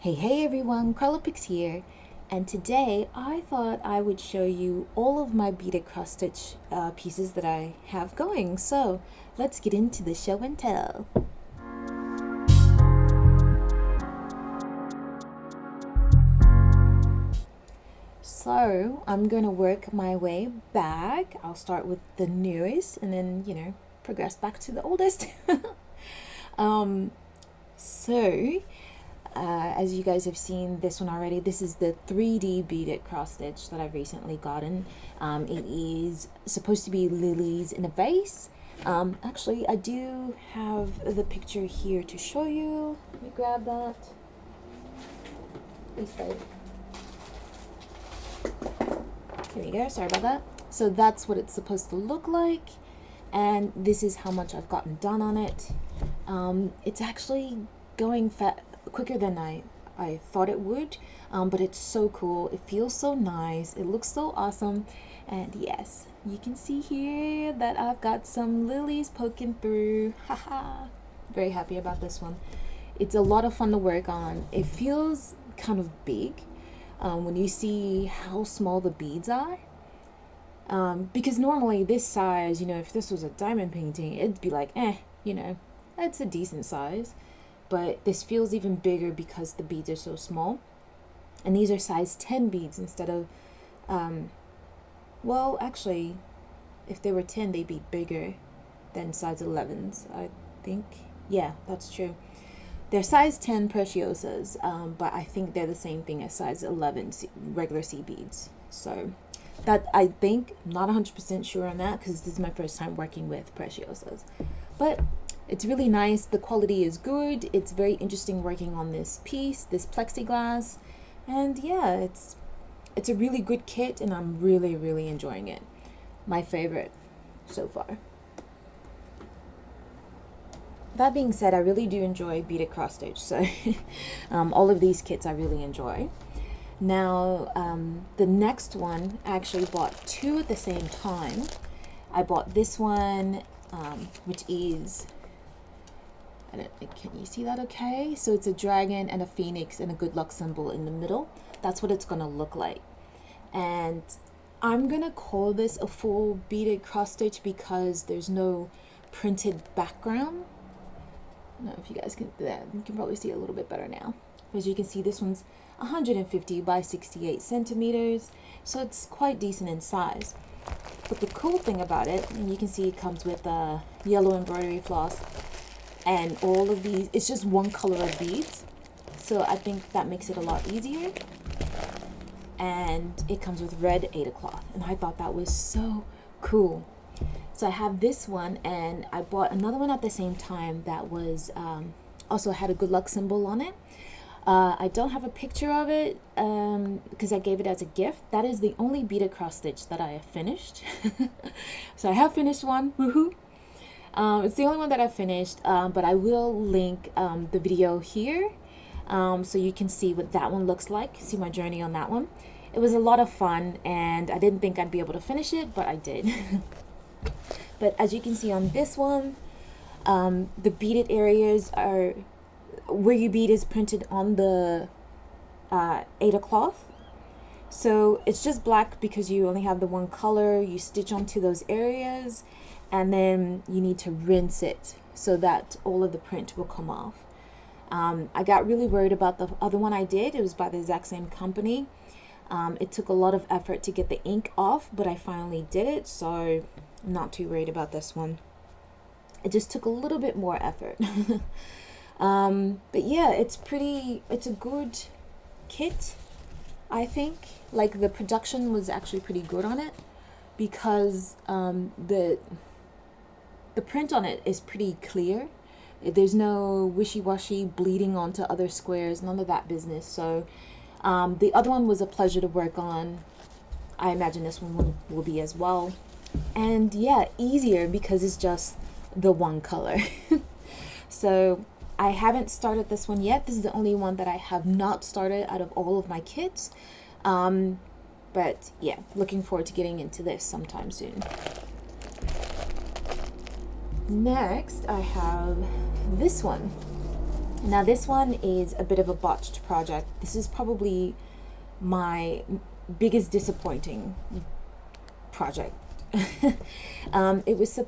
Hey everyone, Carlopix here, and today I thought I would show you all of my beaded cross stitch pieces that I have going. So let's get into the show and tell. So I'm going to work my way back. I'll start with the newest and then, progress back to the oldest. um, so as you guys have seen this one already, this is the 3D beaded cross stitch that I've recently gotten. It is supposed to be lilies in a vase. Actually, I do have the picture here to show you. Let me grab that. Here we go, sorry about that. So that's what it's supposed to look like, and this is how much I've gotten done on it. It's actually going quicker than I thought it would, but it's so cool. It feels so nice. It looks so awesome. And yes, you can see here that I've got some lilies poking through. Haha. Very happy about this one. It's a lot of fun to work on. It feels kind of big when you see how small the beads are. Because normally this size, if this was a diamond painting, it'd be like, it's a decent size. But this feels even bigger because the beads are so small. And these are size 10 beads instead of, well, actually, if they were 10, they'd be bigger than size 11s, I think. Yeah, that's true. They're size 10 preciosas, but I think they're the same thing as size 11 regular sea beads. So that, I think, not 100% sure on that because this is my first time working with preciosas. But it's really nice. The quality is good. It's very interesting working on this piece, this plexiglass. And yeah, it's a really good kit and I'm really, really enjoying it. My favorite so far. That being said, I really do enjoy beaded cross stitch. So all of these kits I really enjoy. Now, the next one, I actually bought two at the same time. I bought this one, which is, can you see that okay? So it's a dragon and a phoenix and a good luck symbol in the middle. That's what it's gonna look like. And I'm gonna call this a full beaded cross stitch because there's no printed background. I don't know if you guys can, you can probably see it a little bit better now. As you can see, this one's 150 by 68 centimeters, so it's quite decent in size. But the cool thing about it, and you can see it comes with a yellow embroidery floss, and all of these, it's just one color of beads, so I think that makes it a lot easier. And it comes with red Aida cloth, and I thought that was so cool. So I have this one, and I bought another one at the same time that was also had a good luck symbol on it. I don't have a picture of it because I gave it as a gift. That is the only beaded cross stitch that I have finished. So I have finished one, woohoo! It's the only one that I finished, but I will link the video here so you can see what that one looks like, see my journey on that one. It was a lot of fun, and I didn't think I'd be able to finish it, but I did. But as you can see on this one, the beaded areas are where your bead is printed on the Aida cloth. So it's just black because you only have the one color. You stitch onto those areas, and then you need to rinse it so that all of the print will come off. I got really worried about the other one I did. It was by the exact same company. It took a lot of effort to get the ink off, but I finally did it, so I'm not too worried about this one. It just took a little bit more effort. But yeah, it's a good kit, I think. Like, the production was actually pretty good on it because the print on it is pretty clear. There's no wishy-washy bleeding onto other squares, none of that business. So the other one was a pleasure to work on. I imagine this one will be as well. And yeah, easier because it's just the one color. So I haven't started this one yet. This is the only one that I have not started out of all of my kits. But yeah, looking forward to getting into this sometime soon. Next, I have this one. Now this one is a bit of a botched project. This is probably my biggest disappointing project. It was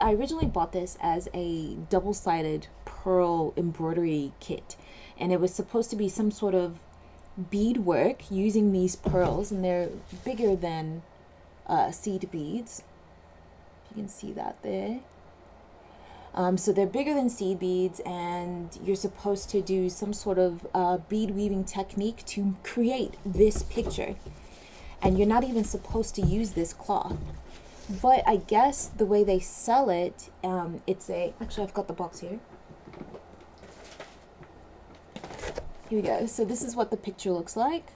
I originally bought this as a double-sided pearl embroidery kit, and it was supposed to be some sort of bead work using these pearls, and they're bigger than seed beads. You can see that there. So they're bigger than seed beads, and you're supposed to do some sort of bead weaving technique to create this picture. And you're not even supposed to use this cloth. But I guess the way they sell it, actually I've got the box here. Here we go. So this is what the picture looks like.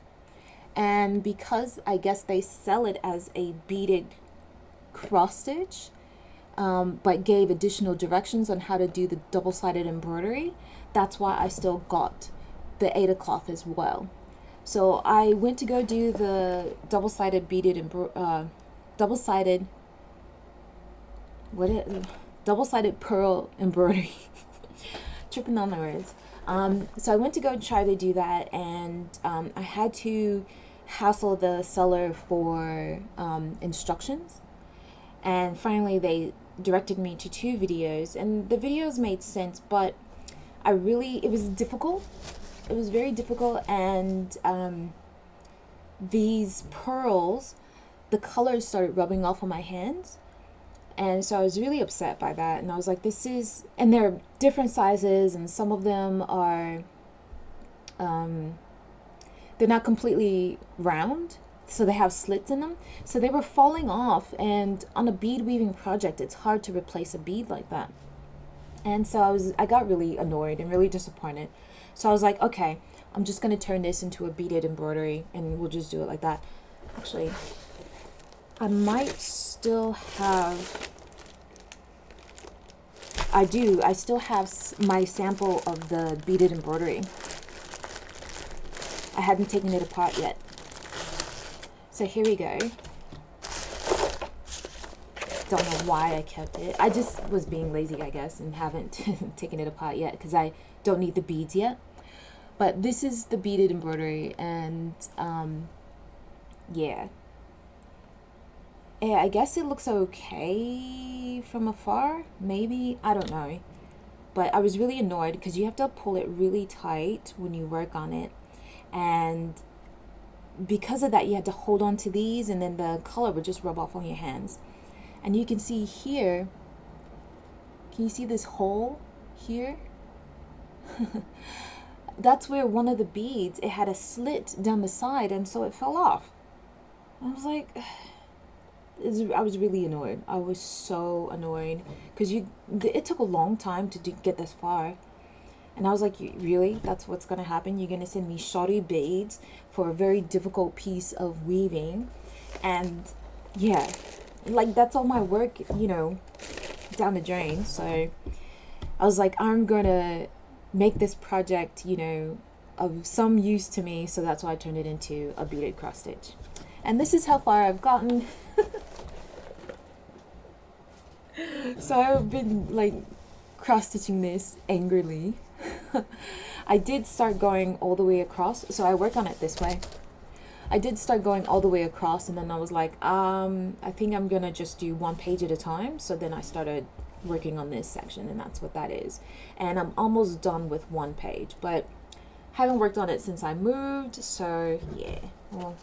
And because I guess they sell it as a beaded cross stitch, but gave additional directions on how to do the double-sided embroidery, that's why I still got the Aida cloth as well. So I went to go do the double-sided beaded double-sided pearl embroidery. Tripping on the words. So I went to go try to do that, and I had to hassle the seller for instructions. And finally they directed me to 2 videos, and the videos made sense, but it was difficult. It was very difficult, and these pearls, the colors started rubbing off on my hands, and so I was really upset by that. And I was like, and they're different sizes, and some of them are they're not completely round, so they have slits in them, so they were falling off. And on a bead weaving project, it's hard to replace a bead like that. And so I got really annoyed and really disappointed. So I was like, okay, I'm just going to turn this into a beaded embroidery, and we'll just do it like that. Actually, I might still have... I still have my sample of the beaded embroidery. I hadn't taken it apart yet. So here we go. Don't know why I kept it. I just was being lazy, I guess, and haven't taken it apart yet because I don't need the beads yet. But this is the beaded embroidery, and yeah. I guess it looks okay from afar, maybe, I don't know. But I was really annoyed because you have to pull it really tight when you work on it, and because of that you had to hold on to these, and then the color would just rub off on your hands. And you can see here, can you see this hole here? That's where one of the beads, it had a slit down the side, and so it fell off. I was like, I was really annoyed. I was so annoyed because it took a long time to get this far. And I was like, really? That's what's going to happen? You're going to send me shoddy beads for a very difficult piece of weaving? And yeah, like that's all my work, down the drain. So I was like, I'm going to make this project, of some use to me. So that's why I turned it into a beaded cross stitch. And this is how far I've gotten. So I've been like cross stitching this angrily. I did start going all the way across, so I work on it this way. I did start going all the way across, and then I was like, I think I'm gonna just do 1 page at a time. So then I started working on this section, and that's what that is. And I'm almost done with 1 page, but haven't worked on it since I moved. So yeah, we'll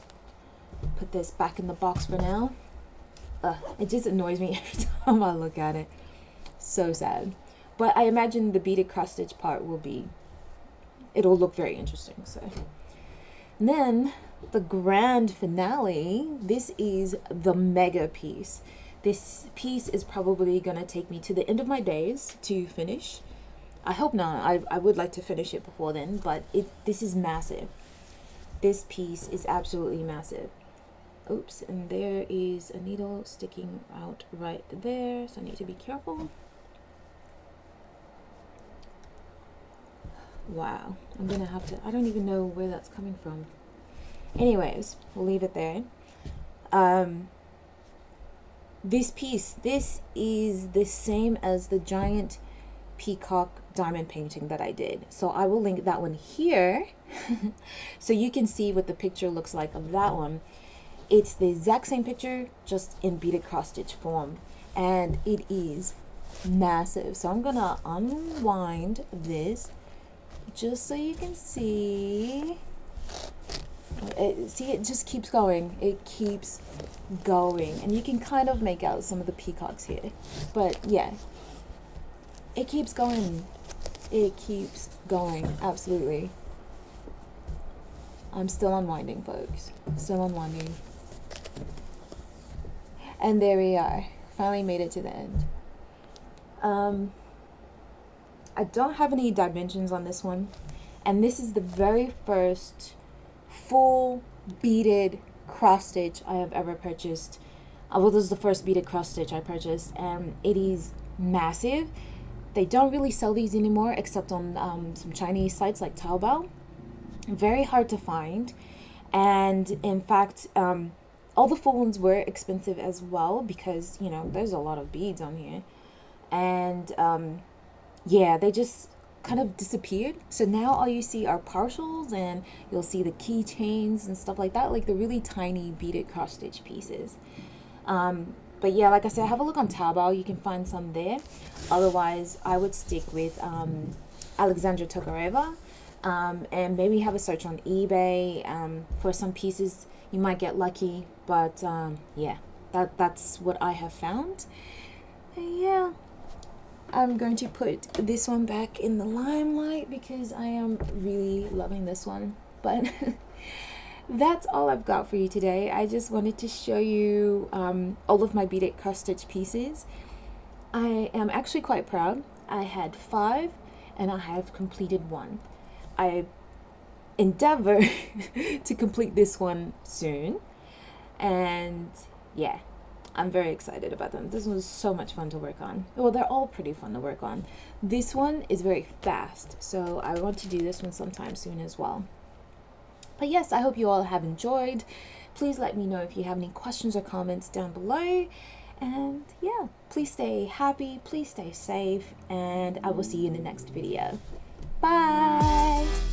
put this back in the box for now. It just annoys me every time I look at it. So sad. But I imagine the beaded cross stitch part it'll look very interesting. So, and then the grand finale, this is the mega piece. This piece is probably gonna take me to the end of my days to finish. I hope not. I would like to finish it before then, but this is massive. This piece is absolutely massive. Oops, and there is a needle sticking out right there, so I need to be careful. Wow, I'm gonna have to, I don't even know where that's coming from. Anyways, we'll leave it there. This piece, this is the same as the giant peacock diamond painting that I did. So I will link that one here so you can see what the picture looks like of that one. It's the exact same picture, just in beaded cross stitch form, and it is massive. So I'm gonna unwind this just so you can see. See, it just keeps going. It keeps going, and you can kind of make out some of the peacocks here. But yeah, it keeps going. It keeps going. Absolutely. I'm still unwinding, folks. Still unwinding. And there we are. Finally made it to the end. I don't have any dimensions on this one, and this is the very first full beaded cross stitch I have ever purchased. Well, this is the first beaded cross stitch I purchased, and it is massive. They don't really sell these anymore except on some Chinese sites like Taobao. Very hard to find, and in fact all the full ones were expensive as well, because you know there's a lot of beads on here, and yeah, they just kind of disappeared. So now all you see are partials, and you'll see the keychains and stuff like that, like the really tiny beaded cross stitch pieces. But yeah, like I said, have a look on Taobao. You can find some there. Otherwise, I would stick with Alexandra Tokareva, and maybe have a search on eBay for some pieces. You might get lucky, but yeah, that's what I have found. And yeah, I'm going to put this one back in the limelight because I am really loving this one. But that's all I've got for you today. I just wanted to show you all of my beaded cross stitch pieces. I am actually quite proud. I had 5 and I have completed 1. I endeavor to complete this one soon, and yeah, I'm very excited about them. This was so much fun to work on. Well, they're all pretty fun to work on. This one is very fast, so I want to do this one sometime soon as well. But yes, I hope you all have enjoyed. Please let me know if you have any questions or comments down below. And yeah, please stay happy, please stay safe, and I will see you in the next video. Bye!